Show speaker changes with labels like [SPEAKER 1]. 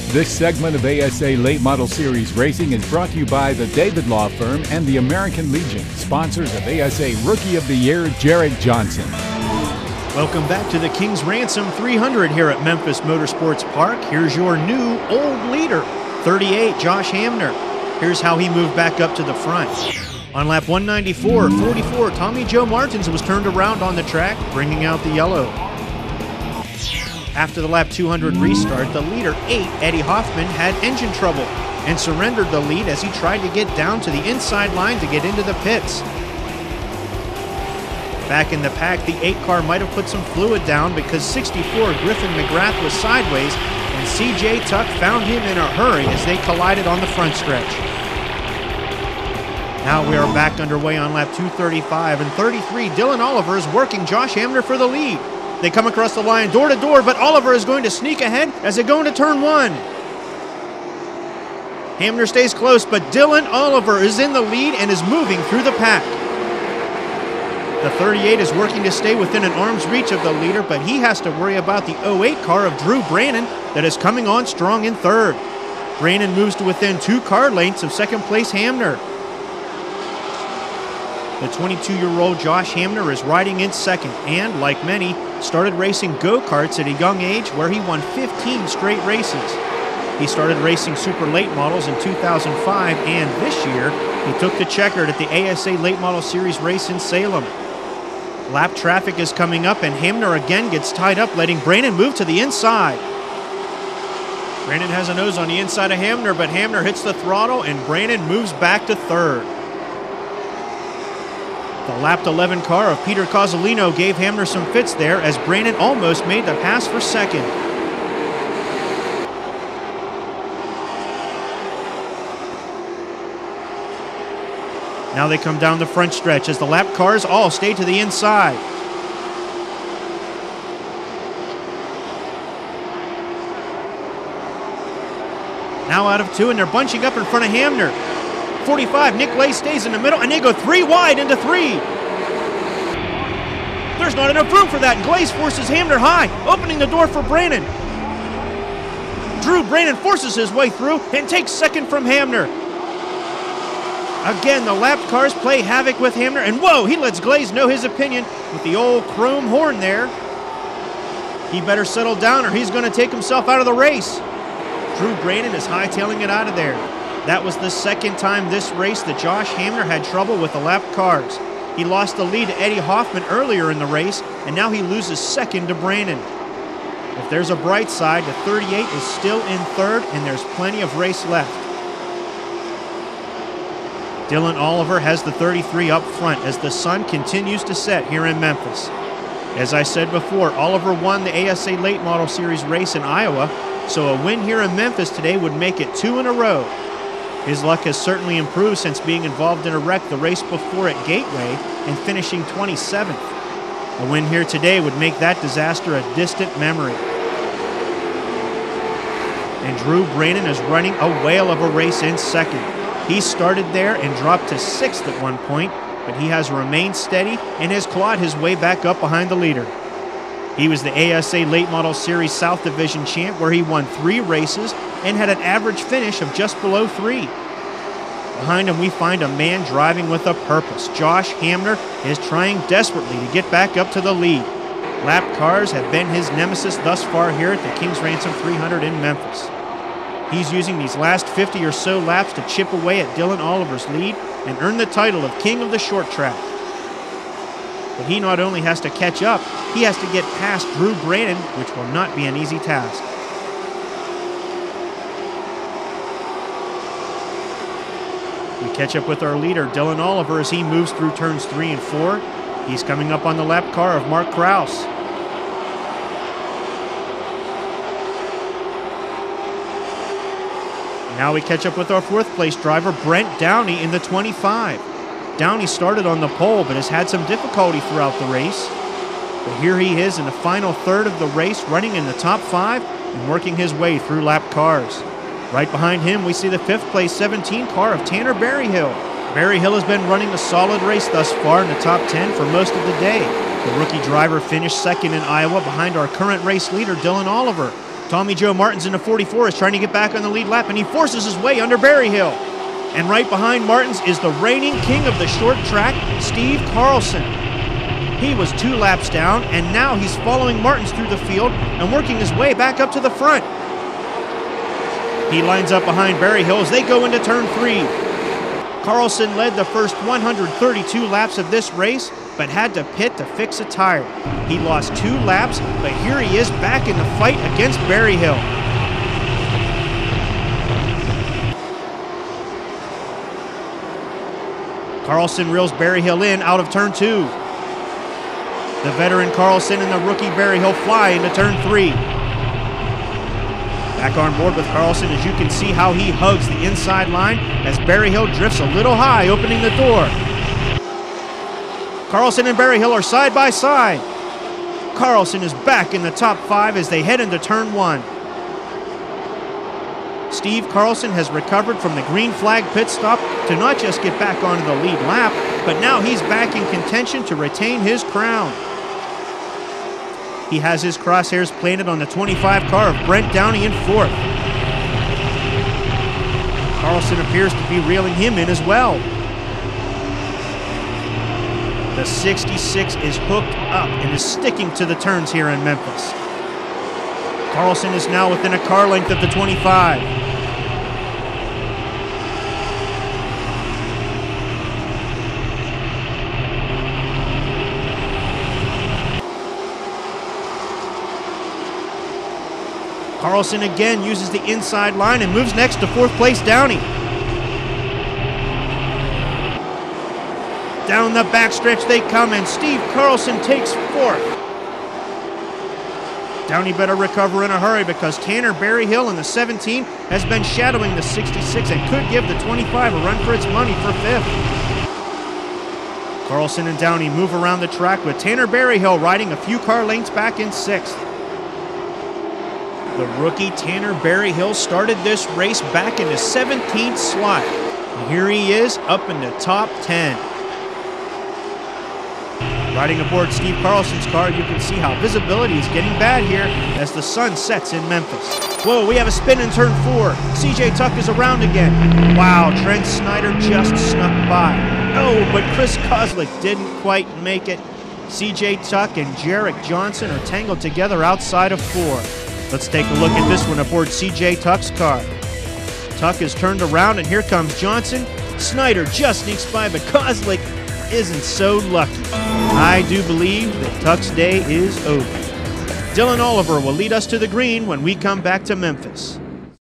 [SPEAKER 1] This segment of ASA Late Model Series Racing is brought to you by the David Law Firm and the American Legion, sponsors of ASA Rookie of the Year, Jared Johnson.
[SPEAKER 2] Welcome back to the King's Ransom 300 here at Memphis Motorsports Park. Here's your new old leader, 38, Josh Hamner. Here's how he moved back up to the front. On lap 194, 44, Tommy Joe Martins was turned around on the track, bringing out the yellow. After the lap 200 restart, the leader 8, Eddie Hoffman, had engine trouble and surrendered the lead as he tried to get down to the inside line to get into the pits. Back in the pack, the 8 car might have put some fluid down because 64 Griffin McGrath was sideways, and CJ Tuck found him in a hurry as they collided on the front stretch. Now we are back underway on lap 235, and 33, Dylan Oliver is working Josh Hamner for the lead. They come across the line door to door, but Oliver is going to sneak ahead as they go into turn 1. Hamner stays close, but Dylan Oliver is in the lead and is moving through the pack. The 38 is working to stay within an arm's reach of the leader, but he has to worry about the 08 car of Drew Brannon that is coming on strong in third. Brannon moves to within 2 car lengths of second place Hamner. The 22-year-old Josh Hamner is riding in second and, like many, started racing go-karts at a young age where he won 15 straight races. He started racing super late models in 2005, and this year he took the checkered at the ASA Late Model Series race in Salem. Lap traffic is coming up, and Hamner again gets tied up, letting Brannon move to the inside. Brannon has a nose on the inside of Hamner, but Hamner hits the throttle, and Brannon moves back to third. The lapped 11 car of Peter Cozzolino gave Hamner some fits there as Brannon almost made the pass for second. Now they come down the front stretch as the lap cars all stay to the inside. Now out of 2, and they're bunching up in front of Hamner. 45, Nick Lay stays in the middle, and they go 3 wide into 3. There's not enough room for that, and Glaze forces Hamner high, opening the door for Brannon. Drew Brannon forces his way through and takes second from Hamner. Again, the lapped cars play havoc with Hamner, and whoa, he lets Glaze know his opinion with the old chrome horn there. He better settle down or he's going to take himself out of the race. Drew Brannon is hightailing it out of there. That was the second time this race that Josh Hamner had trouble with the lapped cars. He lost the lead to Eddie Hoffman earlier in the race, and now he loses second to Brannon. If there's a bright side, the 38 is still in third, and there's plenty of race left. Dylan Oliver has the 33 up front as the sun continues to set here in Memphis. As I said before, Oliver won the ASA Late Model Series race in Iowa, so a win here in Memphis today would make it 2 in a row. His luck has certainly improved since being involved in a wreck the race before at Gateway and finishing 27th. A win here today would make that disaster a distant memory. And Drew Brannon is running a whale of a race in second. He started there and dropped to 6th at one point, but he has remained steady and has clawed his way back up behind the leader. He was the ASA Late Model Series South Division champ, where he won 3 races and had an average finish of just below 3. Behind him, we find a man driving with a purpose. Josh Hamner is trying desperately to get back up to the lead. Lap cars have been his nemesis thus far here at the King's Ransom 300 in Memphis. He's using these last 50 or so laps to chip away at Dylan Oliver's lead and earn the title of King of the Short Track. But he not only has to catch up, he has to get past Drew Brannon, which will not be an easy task. We catch up with our leader, Dylan Oliver, as he moves through turns 3 and 4. He's coming up on the lap car of Mark Kraus. Now we catch up with our 4th place driver, Brent Downey, in the 25. Downey started on the pole, but has had some difficulty throughout the race. But here he is in the final third of the race, running in the top 5 and working his way through lap cars. Right behind him, we see the 5th place 17 car of Tanner Berryhill. Berryhill has been running a solid race thus far in the top 10 for most of the day. The rookie driver finished second in Iowa behind our current race leader, Dylan Oliver. Tommy Joe Martins in the 44 is trying to get back on the lead lap, and he forces his way under Berryhill. And right behind Martins is the reigning king of the short track, Steve Carlson. He was 2 laps down, and now he's following Martins through the field and working his way back up to the front. He lines up behind Berryhill as they go into turn 3. Carlson led the first 132 laps of this race, but had to pit to fix a tire. He lost 2 laps, but here he is back in the fight against Berryhill. Carlson reels Berryhill in out of turn 2. The veteran Carlson and the rookie Berryhill fly into turn 3. Back on board with Carlson, as you can see how he hugs the inside line as Berryhill drifts a little high, opening the door. Carlson and Berryhill are side by side. Carlson is back in the top 5 as they head into turn 1. Steve Carlson has recovered from the green flag pit stop to not just get back onto the lead lap, but now he's back in contention to retain his crown. He has his crosshairs planted on the 25 car of Brent Downey in 4th. Carlson appears to be reeling him in as well. The 66 is hooked up and is sticking to the turns here in Memphis. Carlson is now within a car length of the 25. Carlson again uses the inside line and moves next to 4th place Downey. Down the backstretch they come, and Steve Carlson takes 4th. Downey better recover in a hurry because Tanner Berryhill in the 17 has been shadowing the 66 and could give the 25 a run for its money for 5th. Carlson and Downey move around the track with Tanner Berryhill riding a few car lengths back in 6th. The rookie Tanner Berryhill started this race back in the 17th slot. And here he is up in the top 10. Riding aboard Steve Carlson's car, you can see how visibility is getting bad here as the sun sets in Memphis. Whoa, we have a spin in turn 4. CJ Tuck is around again. Wow, Trent Snyder just snuck by. Oh, but Chris Kozlik didn't quite make it. CJ Tuck and Jarek Johnson are tangled together outside of 4. Let's take a look at this one aboard CJ Tuck's car. Tuck is turned around, and here comes Johnson. Snyder just sneaks by, but Kozlik isn't so lucky. I do believe that Tuck's day is over. Dylan Oliver will lead us to the green when we come back to Memphis.